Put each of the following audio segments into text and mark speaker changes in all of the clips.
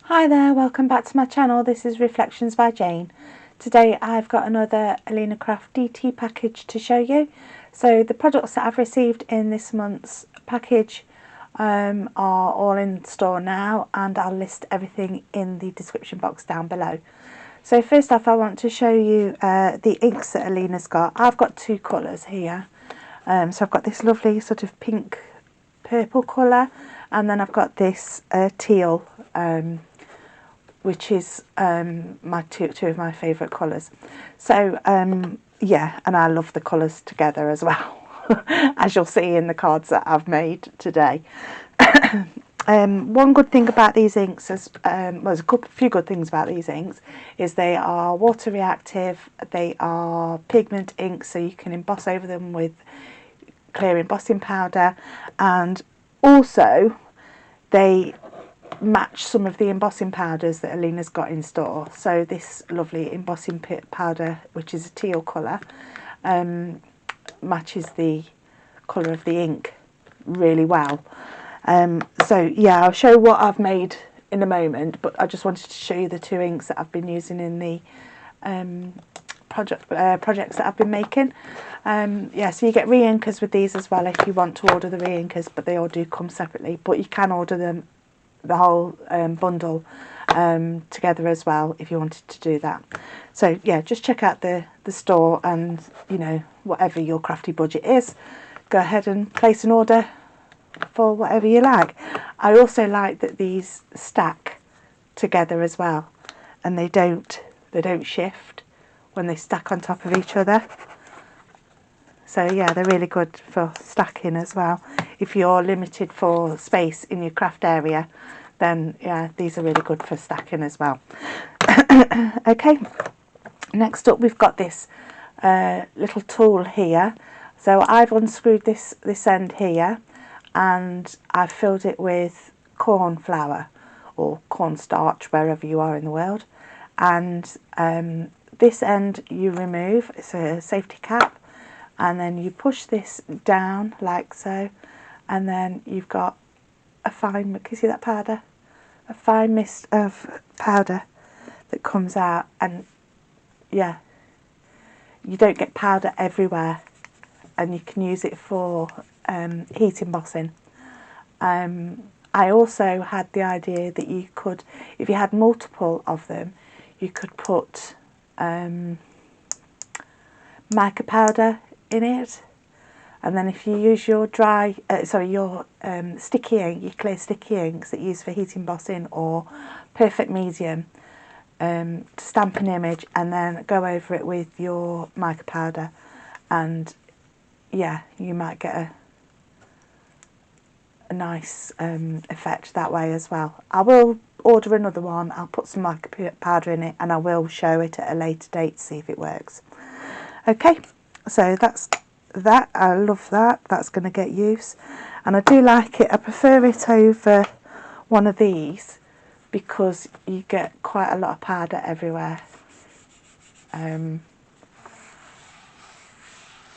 Speaker 1: Hi there, welcome back to my channel. This is Reflections by Jane. Today I've got another Alina Craft DT package to show you. So the products that I've received in this month's package are all in store now, and I'll list everything in the description box down below. So first off, I want to show you the inks that Alina's got. I've got two colours here. So I've got this lovely sort of pink purple colour, and then I've got this teal which is my two of my favourite colours. So yeah, and I love the colours together as well, as you'll see in the cards that I've made today. One good thing about these inks is, well, there's a few good things about these inks, is they are water reactive, they are pigment inks, so you can emboss over them with clear embossing powder, and also they match some of the embossing powders that Alina's got in store. So this lovely embossing powder, which is a teal colour, matches the colour of the ink really well. So yeah, I'll show what I've made in a moment, but I just wanted to show you the two inks that I've been using in the projects that I've been making. Yeah, so you get re-inkers with these as well if you want to order the re-inkers, but they all do come separately, but you can order them the whole bundle together as well if you wanted to do that. So yeah, just check out the store, and you know, whatever your crafty budget is, go ahead and place an order for whatever you like. I also like that these stack together as well, and they don't shift when they stack on top of each other. So yeah, they're really good for stacking as well. If you're limited for space in your craft area, then yeah, these are really good for stacking as well. Okay, next up we've got this little tool here. So I've unscrewed this end here, and I've filled it with corn flour or cornstarch, wherever you are in the world. And this end you remove, it's a safety cap, and then you push this down like so, and then you've got a fine, can you see that powder? A fine mist of powder that comes out, and yeah, you don't get powder everywhere, and you can use it for heat embossing. I also had the idea that you could, if you had multiple of them, you could put mica powder in it, and then if you use your sticky ink, your clear sticky inks that you use for heat embossing or perfect medium, to stamp an image and then go over it with your mica powder, and yeah, you might get a nice effect that way as well. I will order another one, I'll put some mica powder in it, and I will show it at a later date to see if it works. Okay, so that's that. I love that. That's going to get use, and I do like it. I prefer it over one of these because you get quite a lot of powder everywhere.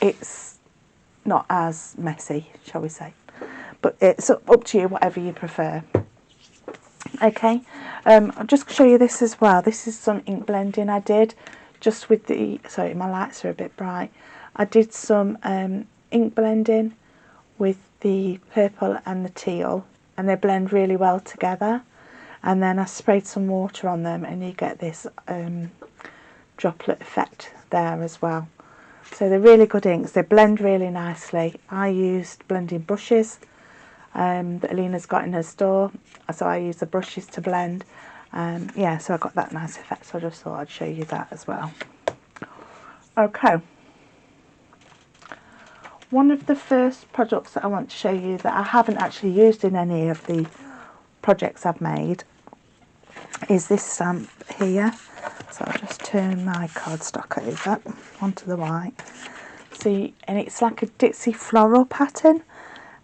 Speaker 1: It's not as messy, shall we say, but it's up to you, whatever you prefer. Okay, I'll just show you this as well. This is some ink blending I did just with the, sorry, my lights are a bit bright. I did some ink blending with the purple and the teal, and they blend really well together, and then I sprayed some water on them, and you get this droplet effect there as well. So they're really good inks, they blend really nicely. I used blending brushes that Alina's got in her store, so I use the brushes to blend. Yeah, so I got that nice effect, so I just thought I'd show you that as well. Okay, one of the first products that I want to show you that I haven't actually used in any of the projects I've made is this stamp here. So I'll just turn my cardstock over onto the white. See, and it's like a ditzy floral pattern.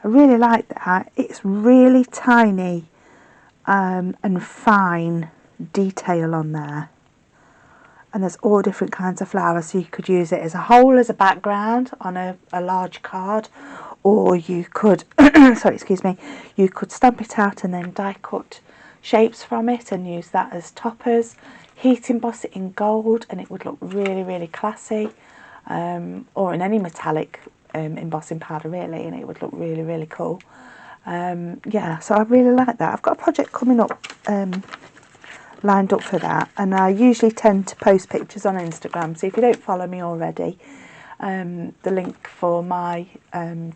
Speaker 1: I really like that. It's really tiny and fine detail on there, and there's all different kinds of flowers, so you could use it as a whole as a background on a large card, or you could sorry, excuse me, you could stamp it out and then die cut shapes from it and use that as toppers. Heat emboss it in gold and it would look really, really classy, or in any metallic embossing powder really, and it would look really, really cool. Yeah, so I really like that. I've got a project coming up lined up for that, and I usually tend to post pictures on Instagram, so if you don't follow me already, the link for my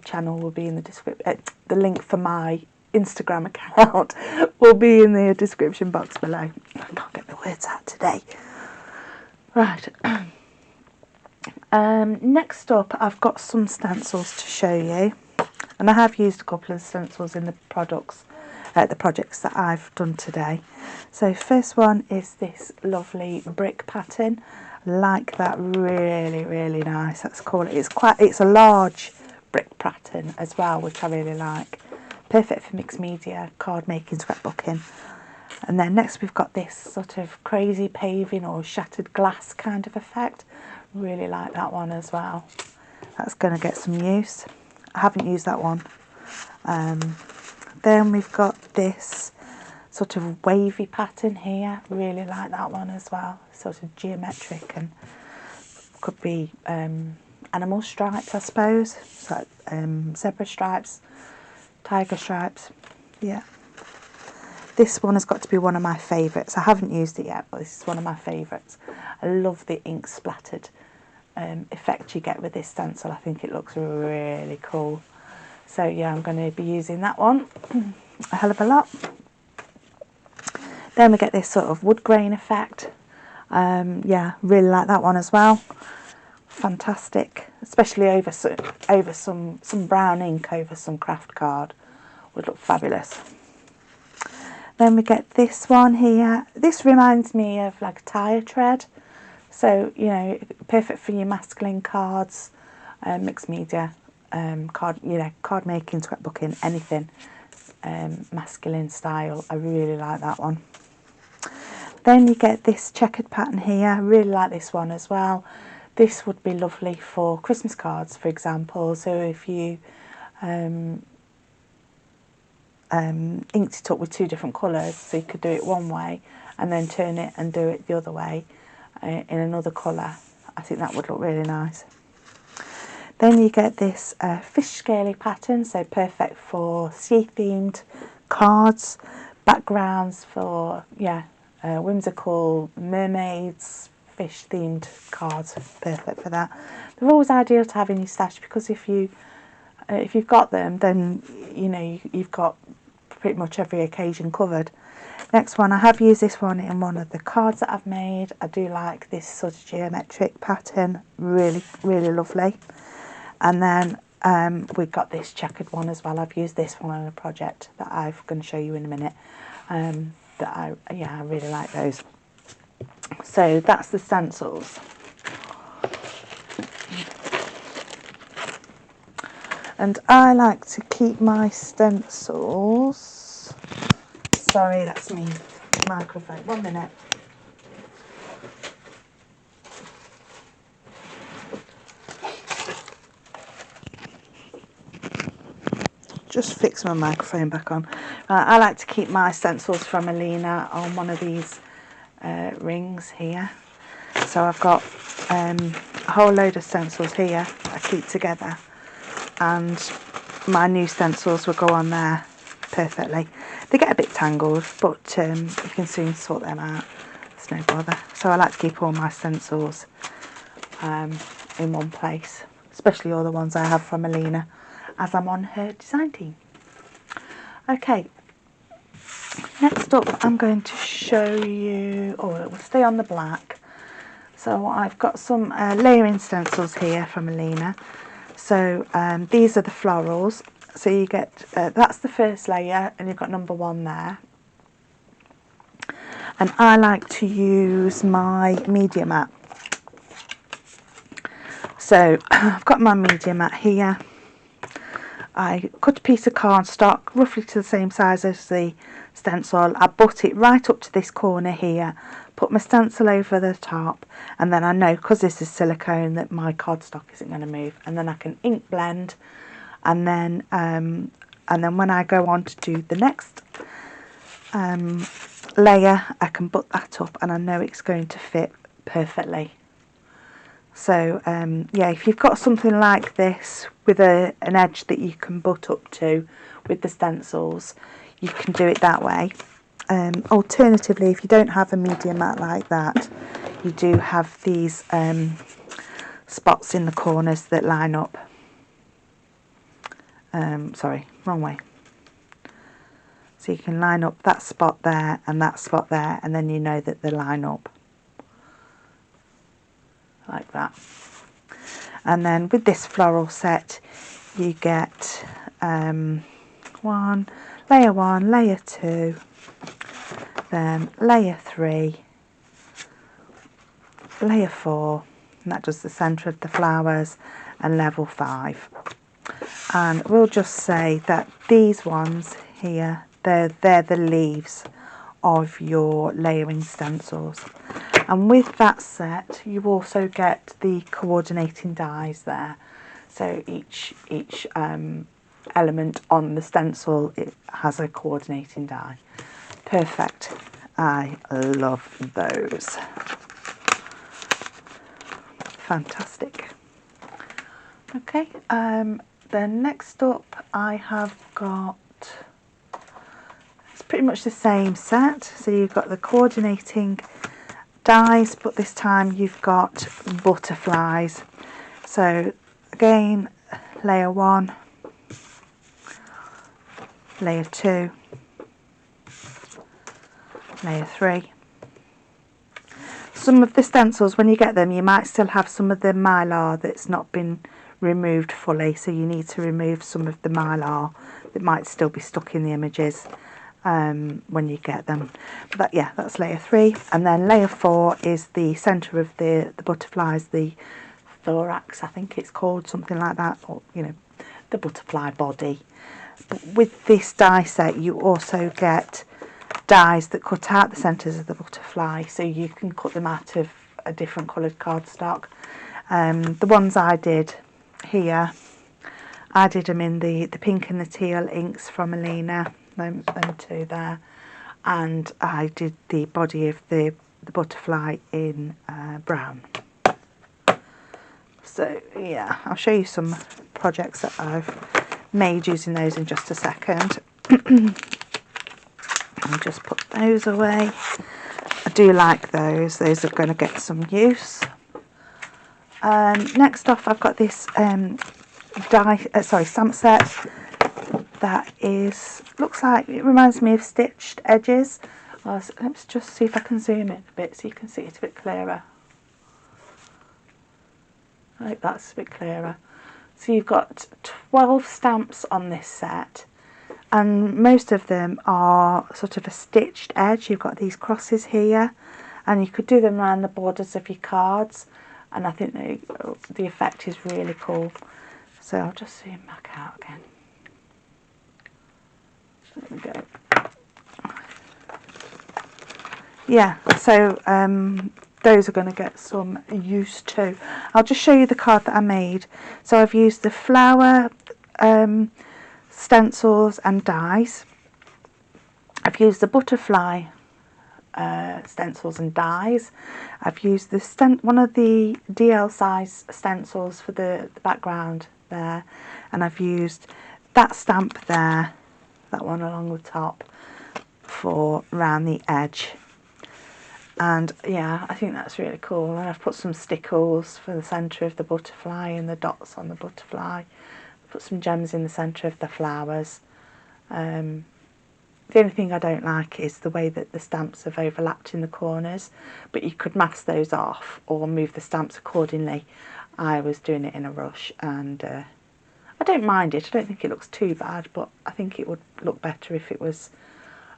Speaker 1: channel will be in the description. The link for my Instagram account will be in the description box below. I can't get the words out today. Right. Next up, I've got some stencils to show you, and I have used a couple of stencils in the projects that I've done today. So first one is this lovely brick pattern. I like that, really, really nice. Let's call it. It's a large brick pattern as well, which I really like. Perfect for mixed media, card making, scrapbooking. And then next we've got this sort of crazy paving or shattered glass kind of effect. Really like that one as well. That's going to get some use. I haven't used that one. Then we've got this sort of wavy pattern here. Really like that one as well. Sort of geometric and could be animal stripes, I suppose. So zebra stripes, tiger stripes. Yeah. This one has got to be one of my favourites. I haven't used it yet, but this is one of my favourites. I love the ink splattered effect you get with this stencil. I think it looks really cool. So yeah, I'm going to be using that one a hell of a lot. Then we get this sort of wood grain effect. Yeah, really like that one as well. Fantastic, especially over some brown ink over some craft card. Would look fabulous. Then we get this one here. This reminds me of like a tire tread. So, you know, perfect for your masculine cards, mixed media, card making, scrapbooking, anything masculine style. I really like that one. Then you get this checkered pattern here. I really like this one as well. This would be lovely for Christmas cards, for example. So if you inked it up with two different colours, so you could do it one way and then turn it and do it the other way in another colour. I think that would look really nice. Then you get this fish scaly pattern, so perfect for sea themed cards, backgrounds for whimsical mermaids, fish themed cards, perfect for that. They're always ideal to have in your stash because if you've got them, then you know you've got pretty much every occasion covered. Next one, I have used this one in one of the cards that I've made. I do like this sort of geometric pattern, really, really lovely. And then we've got this checkered one as well. I've used this one on a project that I'm going to show you in a minute. I really like those. So that's the stencils. And I like to keep my stencils. Sorry, that's me microphone. 1 minute. Just fix my microphone back on. I like to keep my stencils from Alina on one of these rings here. So I've got a whole load of stencils here that I keep together, and my new stencils will go on there perfectly. They get a bit tangled, but you can soon sort them out. It's no bother. So I like to keep all my stencils in one place, especially all the ones I have from Alina, as I'm on her design team. Okay, next up I'm going to show you, we'll stay on the black. So I've got some layering stencils here from Alina. So these are the florals. So you get, that's the first layer, and you've got number 1 there. And I like to use my media mat. So I've got my media mat here. I cut a piece of cardstock roughly to the same size as the stencil. I butt it right up to this corner here, put my stencil over the top, and then I know, because this is silicone, that my cardstock isn't going to move, and then I can ink blend, and then when I go on to do the next layer, I can butt that up and I know it's going to fit perfectly. So yeah, if you've got something like this with an edge that you can butt up to with the stencils, you can do it that way. Alternatively, if you don't have a media mat like that, you do have these spots in the corners that line up. Sorry, wrong way. So you can line up that spot there and that spot there, and then you know that they line up like that. And then with this floral set, you get layer 1, layer 2, then layer 3, layer 4, and that does the centre of the flowers, and level 5. And we'll just say that these ones here, they're the leaves of your layering stencils. And with that set, you also get the coordinating dies there. So each element on the stencil, it has a coordinating die. Perfect. I love those. Fantastic. Okay, then next up I have got, it's pretty much the same set. So you've got the coordinating dies, but this time you've got butterflies. So again, layer 1, layer 2, layer 3. Some of the stencils, when you get them, you might still have some of the mylar that's not been removed fully, so you need to remove some of the mylar that might still be stuck in the images when you get them. But that, yeah, that's layer 3, and then layer 4 is the centre of the butterflies, the thorax, I think it's called, something like that, or you know, the butterfly body. But with this die set, you also get dies that cut out the centres of the butterfly, so you can cut them out of a different coloured cardstock. The ones I did here, I did them in the pink and the teal inks from Alina, them two there, and I did the body of the butterfly in brown. So yeah, I'll show you some projects that I've made using those in just a second. I'll just put those away. I do like those are going to get some use. Next off, I've got this stamp set that is, looks like, it reminds me of stitched edges. Let's just see if I can zoom in a bit so you can see it a bit clearer. I hope that's a bit clearer. So you've got 12 stamps on this set, and most of them are sort of a stitched edge. You've got these crosses here, and you could do them around the borders of your cards, and I think the effect is really cool. So I'll just zoom back out again. There we go. Yeah, so those are going to get some use too. I'll just show you the card that I made. So I've used the flower stencils and dies. I've used the butterfly stencils and dies. I've used one of the DL size stencils for the background there, and I've used that stamp there, that one along the top, for around the edge. And yeah, I think that's really cool. And I've put some stickles for the centre of the butterfly and the dots on the butterfly. Put some gems in the centre of the flowers. The only thing I don't like is the way that the stamps have overlapped in the corners, but you could mask those off or move the stamps accordingly. I was doing it in a rush, and I don't mind it. I don't think it looks too bad, but I think it would look better if it was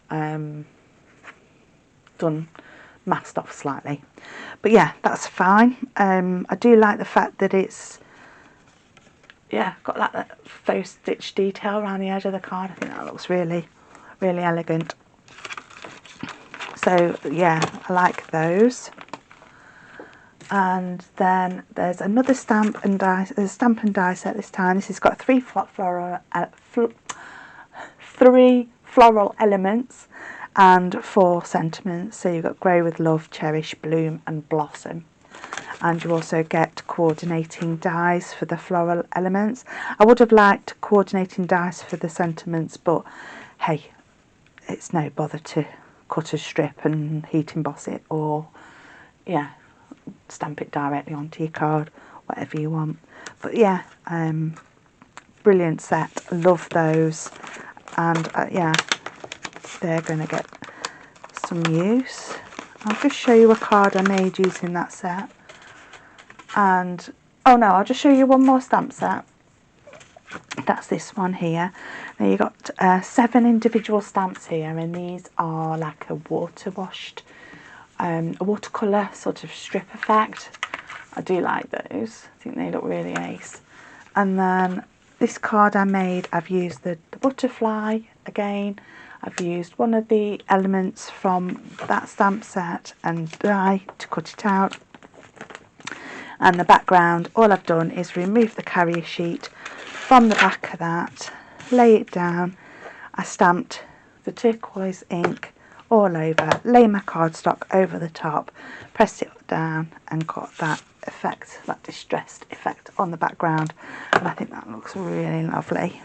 Speaker 1: done masked off slightly. But yeah, that's fine. I do like the fact that it's, yeah, got that faux stitch detail around the edge of the card. I think that looks really, really elegant. So yeah, I like those. And then there's another stamp and die set this time. This has got three floral elements, and 4 sentiments. So you've got Grow with Love, Cherish, Bloom and Blossom. And you also get coordinating dies for the floral elements. I would have liked coordinating dies for the sentiments, but hey, it's no bother to cut a strip and heat emboss it, or yeah, stamp it directly onto your card, whatever you want. But yeah, brilliant set, love those. And yeah, they're going to get some use. I'll just show you a card I made using that set. And oh no, I'll just show you one more stamp set. That's this one here. Now you've got 7 individual stamps here, and these are like a water washed, a watercolour sort of strip effect. I do like those. I think they look really ace. And then this card I made, I've used the butterfly again. I've used one of the elements from that stamp set and die to cut it out. And the background, all I've done is remove the carrier sheet from the back of that, lay it down. I stamped the turquoise ink all over, lay my cardstock over the top, pressed it down and got that effect, that distressed effect on the background. And I think that looks really lovely.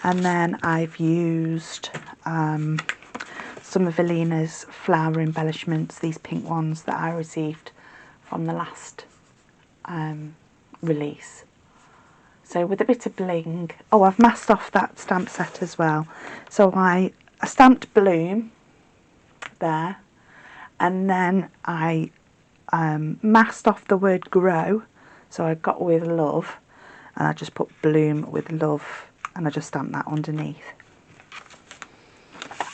Speaker 1: And then I've used some of Alina's flower embellishments, these pink ones that I received from the last release. So with a bit of bling. Oh, I've masked off that stamp set as well. So I stamped Bloom there, and then I masked off the word Grow. So I got With Love, and I just put Bloom with Love, and I just stamped that underneath.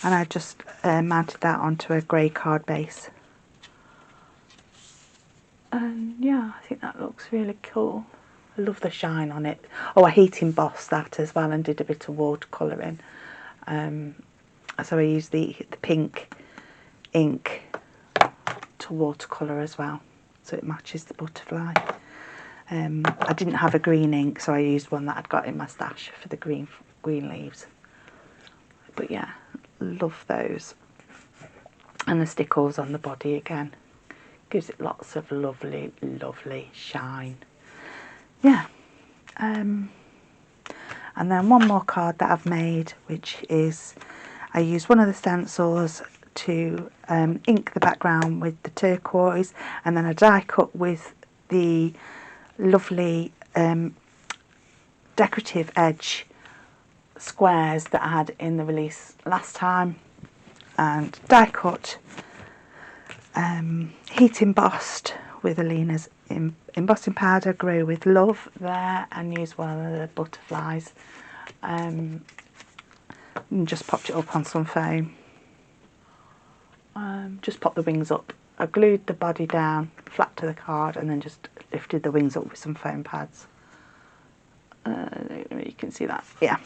Speaker 1: And I just mounted that onto a grey card base. And yeah, I think that looks really cool. I love the shine on it. Oh, I heat embossed that as well and did a bit of watercolouring. So I used the pink ink to watercolour as well, so it matches the butterfly. I didn't have a green ink, so I used one that I'd got in my stash for the green leaves. But yeah, love those. And the stickles on the body again, gives it lots of lovely, lovely shine. Yeah. And then one more card that I've made, which is, I used one of the stencils to ink the background with the turquoise, and then I die cut with the lovely decorative edge squares that I had in the release last time, and die cut, heat embossed with Alina's embossing powder, Grow with Love there, and use one of the butterflies, and just popped it up on some foam. Just popped the wings up. I glued the body down flat to the card and then just lifted the wings up with some foam pads. You can see that, yeah.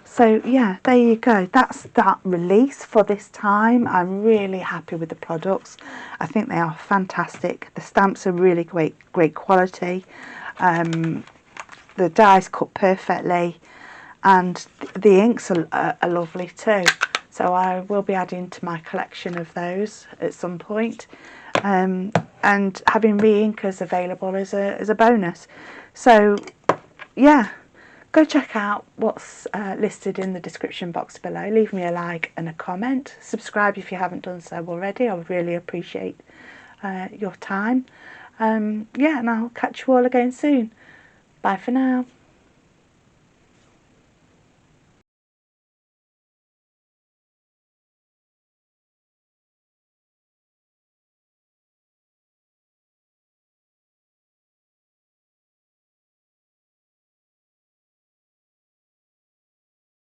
Speaker 1: So yeah, there you go. That's that release for this time. I'm really happy with the products. I think they are fantastic. The stamps are really great quality. The dies cut perfectly, and the inks are lovely too. So I will be adding to my collection of those at some point. And having re-inkers available is a bonus. So yeah, go check out what's listed in the description box below. Leave me a like and a comment. Subscribe if you haven't done so already. I would really appreciate your time. Yeah, and I'll catch you all again soon. Bye for now.